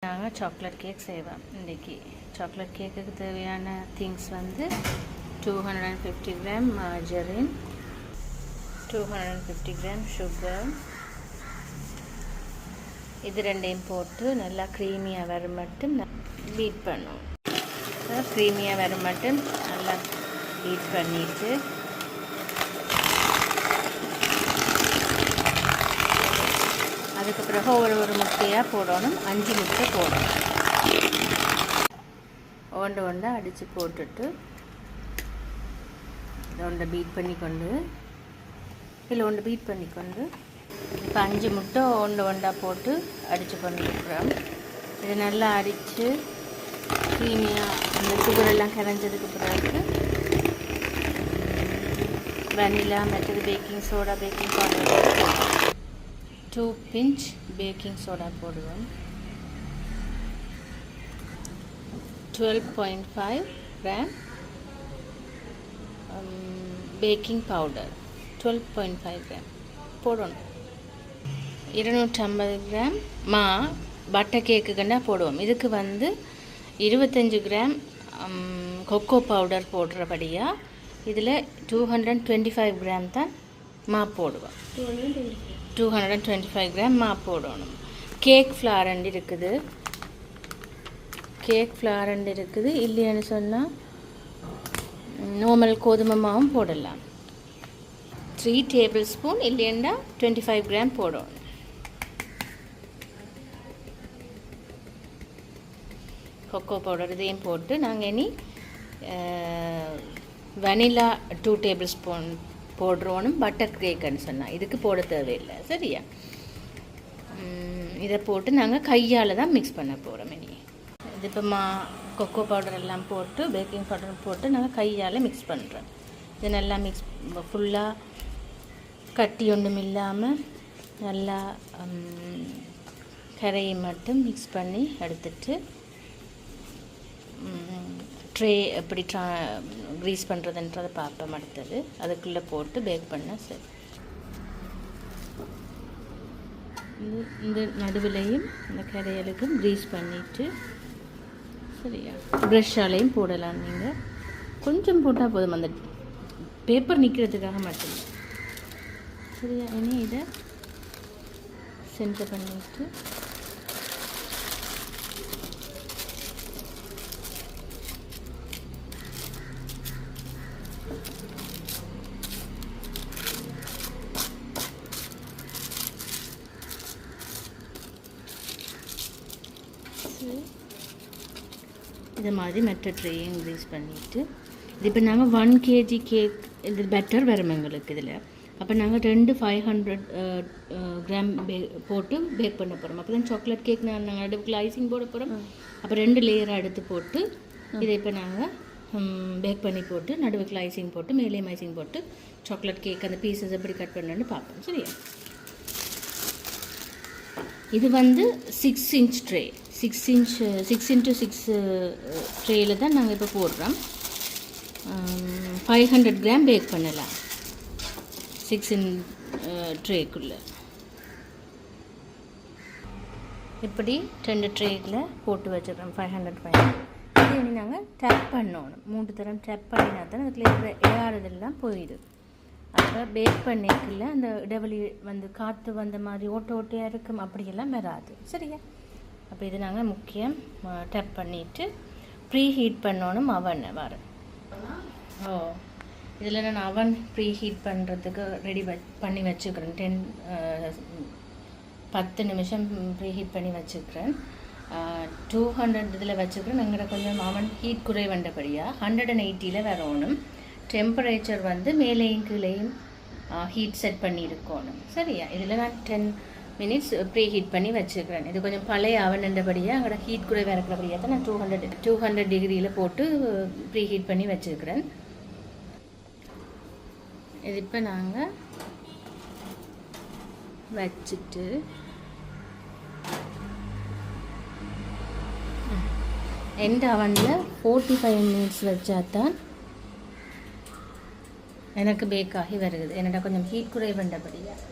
நாங்கள் chocolate cake செய்வோம். இன்றைக்கி சாக்லேட் கேக்குக்கு தேவையான திங்ஸ் வந்து 250 கிராம் மார்ஜரின், 250 கிராம் சுகர். இது ரெண்டையும் போட்டு நல்லா க்ரீமியாக வர மட்டும் பீட் பண்ணும். க்ரீமியாக வர மட்டும் நல்லா பீட் பண்ணிவிட்டு அதுக்கு பிறகு ஒரு முட்டையாக போடணும். 5 முட்டை போடணும். ஒண்டை அடித்து போட்டுட்டு ஒண்டை பீட் பண்ணிக்கொண்டு இப்போ 5 முட்டை ஒண்டா போட்டு அடித்து கொண்டுருக்குறோம். இது நல்லா அடித்து க்ரீமியாக அந்த சுகரெல்லாம் கரைஞ்சதுக்கு பிறகு வெனிலா மற்றது baking soda, baking powder 2 pinch baking soda போடுவோம். 12.5 கிராம் பேக்கிங் பவுடர் 12.5 கிராம் போடணும். 250 கிராம் பட்டர் கேக்குக்குன்னா போடுவோம். இதுக்கு வந்து 25 கிராம் கொக்கோ பவுடர் போடுறபடியாக இதில் 225 கிராம் தான் போடுவோம். 225 கிராம் போடணும். கேக் ஃப்ளார் இருக்குது. இல்லைன்னு சொன்னால் நார்மல் கோதுமை மாவும் போடலாம். 3 டேபிள் ஸ்பூன் இல்லைன்னா 25 கிராம் போடணும். கொக்கோ பவுடர் இதையும் போட்டு நாங்கள் இனி வெனிலா 2 டேபிள் ஸ்பூன் போடுறோனும். பட்டர் கேக்குன்னு சொன்னால் இதுக்கு போட தேவையில்லை. சரியா? இதை போட்டு நாங்கள் கையால் தான் மிக்ஸ் பண்ண போகிறோம். இனி இது இப்போ கொக்கோ பவுடர் எல்லாம் போட்டு பேக்கிங் பவுடர் போட்டு நாங்கள் கையால் மிக்ஸ் பண்ணுறோம். இது நல்லா மிக்ஸ் ஃபுல்லாக கட்டி ஒன்றும் இல்லாமல் நல்லா கரையை மட்டும் மிக்ஸ் பண்ணி எடுத்துட்டு ட்ரே எப்படி க்ரீஸ் பண்ணுறதுன்றதை பார்ப்போம். அடுத்தது அதுக்குள்ளே போட்டு பேக் பண்ணால் சரி. இந்த நடுவிலையும் இந்த கரையலுக்கும் க்ரீஸ் பண்ணிவிட்டு சரியா ப்ரெஷ்ஷாலையும் போடலாம். நீங்கள் கொஞ்சம் போட்டால் போதும், அந்த பேப்பர் நிற்கிறதுக்காக மட்டும். சரியா? இனி இதை சென்டர் பண்ணிவிட்டு இதை மாதிரி மற்ற ட்ரேயும் க்ரீஸ் பண்ணிவிட்டு இது இப்போ நாங்கள் 1 kg கேக் இது பெட்டர் வரும் எங்களுக்கு இதில். அப்போ நாங்கள் 2 500 கிராம் போட்டு பேக் பண்ண போகிறோம். அப்போ தான் சாக்லேட் கேக் நாங்கள் அடுப்புக்குள்ள ஐசிங் போட போகிறோம். அப்போ 2 லேயராக எடுத்து போட்டு இதை இப்போ நாங்கள் பேக் பண்ணி போட்டு நடுவுக்குள்ள ஐசிங் போட்டு மேலேயும் ஐசிங் போட்டு சாக்லேட் கேக் அந்த பீசஸ் எப்படி கட் பண்ணணுன்னு பார்ப்போம். சரியா? இது வந்து 6 இன்ச் ட்ரே. 6x6 ட்ரேயில் தான் நாங்கள் இப்போ போடுறோம். 500 கிராம் பேக் பண்ணலாம் 6 இன்ச் ட்ரேக்குள்ளே. இப்படி 2 ட்ரேயில் போட்டு வச்சுருக்கோம் 500. இது இனி நாங்கள் டேப் பண்ணணும். 3 தரம் டேப் பண்ணினா தான் அதுக்குள்ள இருக்கிற ஏஆறுதெல்லாம் போயிடுது. அப்போ பேக் பண்ணிக்கல அந்த இடைவெளி வந்து காற்று வந்த மாதிரி ஓட்டையாக இருக்கும், அப்படியெல்லாம் வராது. சரியா? அப்போ இது நாங்கள் முக்கியம் டேப் பண்ணிவிட்டு ப்ரீ ஹீட் பண்ணணும். அவன் வர இதில் நான் அவன் ப்ரீ ஹீட் பண்ணுறதுக்கு ரெடி பண்ணி வச்சுக்கிறேன். 10 நிமிஷம் ப்ரீ ஹீட் பண்ணி வச்சுக்கிறேன். 200 இதில் வச்சுக்கிறேன். எங்கிட்ட கொஞ்சம் அவன் ஹீட் குறைவண்டபடியாக 180 வரணும். டெம்பரேச்சர் வந்து மேலேயும் கீழேயும் ஹீட் செட் பண்ணி இருக்கணும். சரியா? இதில் நான் 10 மினிட்ஸ் ப்ரீ ஹீட் பண்ணி வச்சுக்கிறேன். இது கொஞ்சம் பழைய அவனண்டபடியாக அங்கே ஹீட் குறைவாக இருக்கிறபடியாக தான் நான் 200 டிகிரியில் போட்டு ப்ரீ ஹீட் பண்ணி வச்சுருக்கிறேன். இது இப்போ நாங்கள் வச்சுட்டு எண்ட் அவனில் 45 மினிட்ஸ் வச்சா தான் எனக்கு பேக் ஆகி வருது. என்னோட கொஞ்சம் ஹீட் குறைவண்டபடியாக